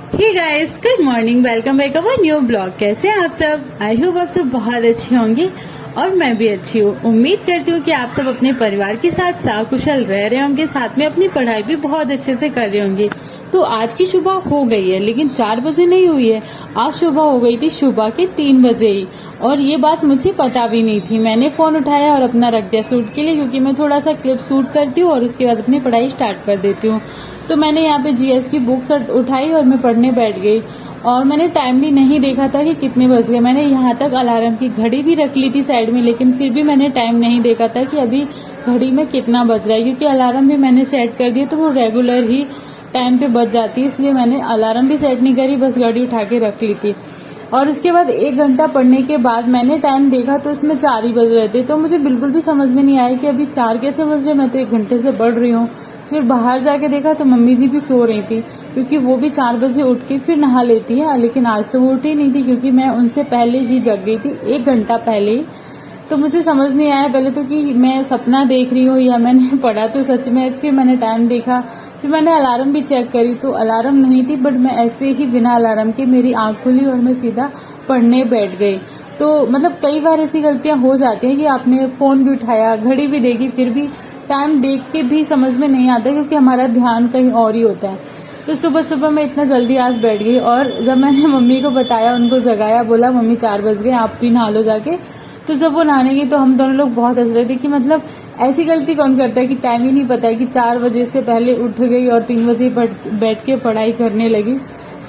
Hey guys, good morning. Welcome back our new blog. कैसे हैं आप सब? आई होप आप सब बहुत अच्छे होंगे और मैं भी अच्छी हूँ। उम्मीद करती हूँ कि आप सब अपने परिवार के साथ साकुशल रह रहे होंगे, साथ में अपनी पढ़ाई भी बहुत अच्छे से कर रहे होंगे। तो आज की सुबह हो गई है, लेकिन 4 बजे नहीं हुई है। आज सुबह हो गई थी सुबह के 3 बजे ही, और ये बात मुझे पता भी नहीं थी। मैंने फोन उठाया और अपना रख दिया सूट के लिए, क्योंकि मैं थोड़ा सा क्लिप शूट करती हूँ और उसके बाद अपनी पढ़ाई स्टार्ट कर देती हूँ। तो मैंने यहाँ पे जीएस की बुक्स उठाई और मैं पढ़ने बैठ गई, और मैंने टाइम भी नहीं देखा था कि कितने बज गए। मैंने यहाँ तक अलार्म की घड़ी भी रख ली थी साइड में, लेकिन फिर भी मैंने टाइम नहीं देखा था कि अभी घड़ी में कितना बज रहा है, क्योंकि अलार्म भी मैंने सेट कर दिया तो वो रेगुलर ही टाइम पे बज जाती है, इसलिए मैंने अलार्म भी सेट नहीं करी, बस घड़ी उठा के रख ली थी। और उसके बाद 1 घंटा पढ़ने के बाद मैंने टाइम देखा तो उसमें 4 ही बज रहे थे। तो मुझे बिल्कुल भी समझ में नहीं आया कि अभी 4 कैसे बज रहे, मैं तो 1 घंटे से पढ़ रही हूँ। फिर बाहर जाके देखा तो मम्मी जी भी सो रही थी, क्योंकि वो भी 4 बजे उठ के फिर नहा लेती है, लेकिन आज तो वो उठी नहीं थी, क्योंकि मैं उनसे पहले ही जग गई थी, 1 घंटा पहले ही। तो मुझे समझ नहीं आया पहले तो कि मैं सपना देख रही हूँ या मैंने पढ़ा तो सच में। फिर मैंने टाइम देखा, फिर मैंने अलार्म भी चेक करी तो अलार्म नहीं थी, बट मैं ऐसे ही बिना अलार्म के मेरी आंख खुली और मैं सीधा पढ़ने बैठ गई। तो मतलब कई बार ऐसी गलतियां हो जाती हैं कि आपने फोन भी उठाया, घड़ी भी देखी, फिर भी टाइम देख के भी समझ में नहीं आता, क्योंकि हमारा ध्यान कहीं और ही होता है। तो सुबह सुबह मैं इतना जल्दी आज बैठ गई, और जब मैंने मम्मी को बताया, उनको जगाया, बोला मम्मी 4 बज गए, आप भी नहा लो जाके। तो जब वो नहाने गई तो हम दोनों लोग बहुत हंस रहे थे कि मतलब ऐसी गलती कौन करता है कि टाइम ही नहीं पता है, कि 4 बजे से पहले उठ गई और 3 बजे बैठ के पढ़ाई करने लगी।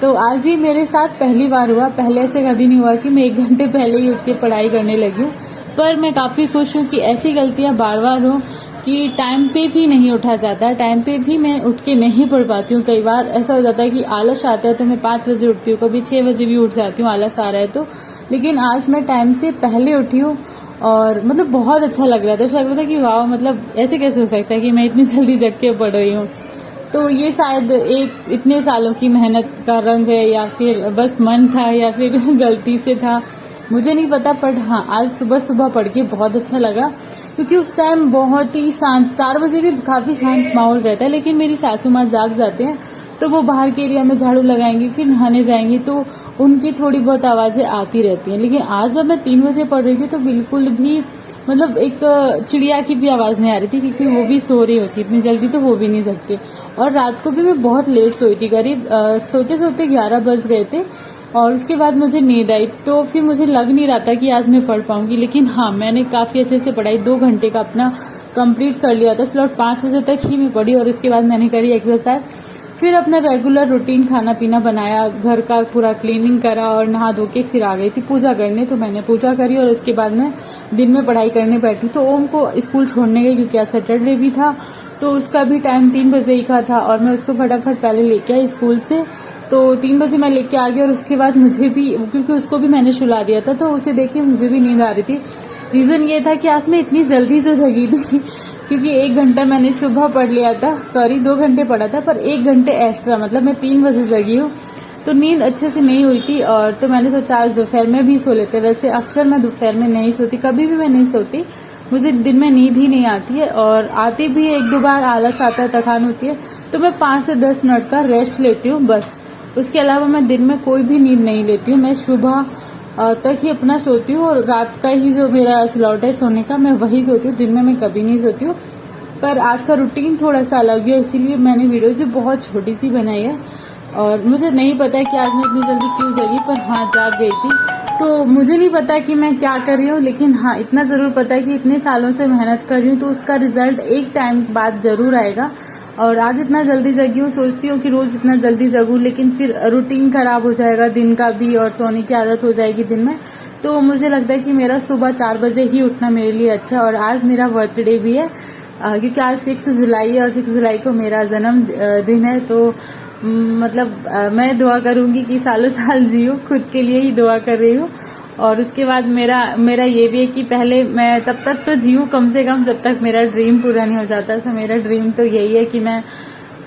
तो आज ही मेरे साथ पहली बार हुआ, पहले से कभी नहीं हुआ कि मैं 1 घंटे पहले ही उठ के पढ़ाई करने लगी हूँ। पर मैं काफी खुश हूँ कि ऐसी गलतियां बार बार हो, कि टाइम पे भी नहीं उठा जाता, टाइम पे भी मैं उठ के नहीं पढ़ पाती हूँ। कई बार ऐसा हो जाता है कि आलस आता है तो मैं 5 बजे उठती हूँ, कभी 6 बजे भी उठ जाती हूँ आलस आ रहा है तो। लेकिन आज मैं टाइम से पहले उठी हूँ, और मतलब बहुत अच्छा लग रहा था। ऐसा लग रहा था कि वाह, मतलब ऐसे कैसे हो सकता है कि मैं इतनी जल्दी जग के पढ़ रही हूँ। तो ये शायद एक इतने सालों की मेहनत का रंग है, या फिर बस मन था, या फिर गलती से था, मुझे नहीं पता। पर हाँ, आज सुबह सुबह पढ़ के बहुत अच्छा लगा, क्योंकि उस टाइम बहुत ही शांत, 4 बजे भी काफी शांत माहौल रहता है, लेकिन मेरी सासू माँ जाग जाते हैं तो वो बाहर के एरिया में झाड़ू लगाएंगी, फिर नहाने जाएंगी, तो उनकी थोड़ी बहुत आवाजें आती रहती हैं। लेकिन आज जब मैं 3 बजे पढ़ रही थी तो बिल्कुल भी मतलब एक चिड़िया की भी आवाज नहीं आ रही थी, क्योंकि वो भी सो रही होती, इतनी जल्दी तो वो भी नहीं सकती। और रात को भी मैं बहुत लेट सोई थी, करीब सोते सोते 11 बज गए थे, और उसके बाद मुझे नींद आई। तो फिर मुझे लग नहीं रहा था कि आज मैं पढ़ पाऊंगी, लेकिन हाँ, मैंने काफी अच्छे से पढ़ाई, 2 घंटे का अपना कंप्लीट कर लिया था स्लॉट। 5 बजे तक ही मैं पढ़ी, और उसके बाद मैंने करी एक्सरसाइज, फिर अपना रेगुलर रूटीन खाना पीना बनाया, घर का पूरा क्लीनिंग करा, और नहा धो के फिर आ गई थी पूजा करने। तो मैंने पूजा करी और उसके बाद मैं दिन में पढ़ाई करने बैठी। तो ओम को स्कूल छोड़ने गई, क्योंकि आज सैटरडे भी था, तो उसका भी टाइम 3 बजे ही का था, और मैं उसको फटाफट पहले लेके आई स्कूल से। तो 3 बजे मैं लेके आ गई, और उसके बाद मुझे भी, क्योंकि उसको भी मैंने सुला दिया था, तो उसे देख के मुझे भी नींद आ रही थी। रीजन ये था कि आज मैं इतनी जल्दी जो जगी थी, क्योंकि 1 घंटा मैंने सुबह पढ़ लिया था, सॉरी 2 घंटे पढ़ा था, पर 1 घंटे एक्स्ट्रा, मतलब मैं 3 बजे जगी हूँ। तो नींद अच्छे से नहीं हुई थी, और तो मैंने सोचा आज दोपहर में भी सो लेते। वैसे अक्सर मैं दोपहर में नहीं सोती, कभी भी मैं नहीं सोती, मुझे दिन में नींद ही नहीं आती है, और आती भी 1-2 बार आलस आता है, थकान होती है, तो मैं 5 से 10 मिनट का रेस्ट लेती हूँ बस। उसके अलावा मैं दिन में कोई भी नींद नहीं लेती हूँ। मैं सुबह तक ही अपना सोती हूँ, और रात का ही जो मेरा स्लॉट है सोने का, मैं वही सोती हूँ, दिन में मैं कभी नहीं सोती हूँ। पर आज का रूटीन थोड़ा सा अलग है, इसीलिए मैंने वीडियो जो बहुत छोटी सी बनाई है, और मुझे नहीं पता है कि आज मैं इतनी जल्दी क्यों जगी, पर हाँ, जाग गई थी। तो मुझे नहीं पता कि मैं क्या कर रही हूँ, लेकिन हाँ, इतना जरूर पता है कि इतने सालों से मेहनत कर रही हूँ, तो उसका रिजल्ट एक टाइम बाद जरूर आएगा। और आज इतना जल्दी जगी हूँ, सोचती हूँ कि रोज इतना जल्दी जगूं, लेकिन फिर रूटीन खराब हो जाएगा दिन का भी, और सोने की आदत हो जाएगी दिन में। तो मुझे लगता है कि मेरा सुबह 4 बजे ही उठना मेरे लिए अच्छा है। और आज मेरा बर्थडे भी है, क्योंकि आज 6 जुलाई है, और 6 जुलाई को मेरा जन्म दिन है। तो मतलब मैं दुआ करूंगी कि सालों साल जियो, खुद के लिए ही दुआ कर रही हूँ। और उसके बाद मेरा ये भी है कि पहले मैं तब तक तो जीऊँ कम से कम, जब तक मेरा ड्रीम पूरा नहीं हो जाता। सो मेरा ड्रीम तो यही है कि मैं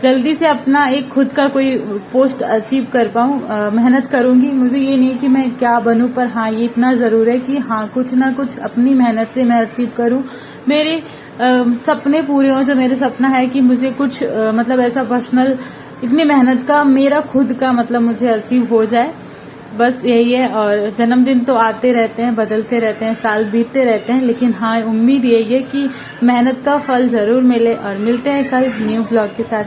जल्दी से अपना एक खुद का कोई पोस्ट अचीव कर पाऊँ। मेहनत करूंगी, मुझे ये नहीं कि मैं क्या बनूं, पर हाँ, ये इतना जरूर है कि हाँ, कुछ ना कुछ अपनी मेहनत से मैं अचीव करूं, मेरे सपने पूरे हों। जो मेरे सपना है कि मुझे कुछ मतलब ऐसा पर्सनल इतनी मेहनत का मेरा खुद का मतलब मुझे अचीव हो जाए, बस यही है। और जन्मदिन तो आते रहते हैं, बदलते रहते हैं, साल बीतते रहते हैं, लेकिन हाँ उम्मीद यही है कि मेहनत का फल जरूर मिले। और मिलते हैं कल न्यू ब्लॉग के साथ।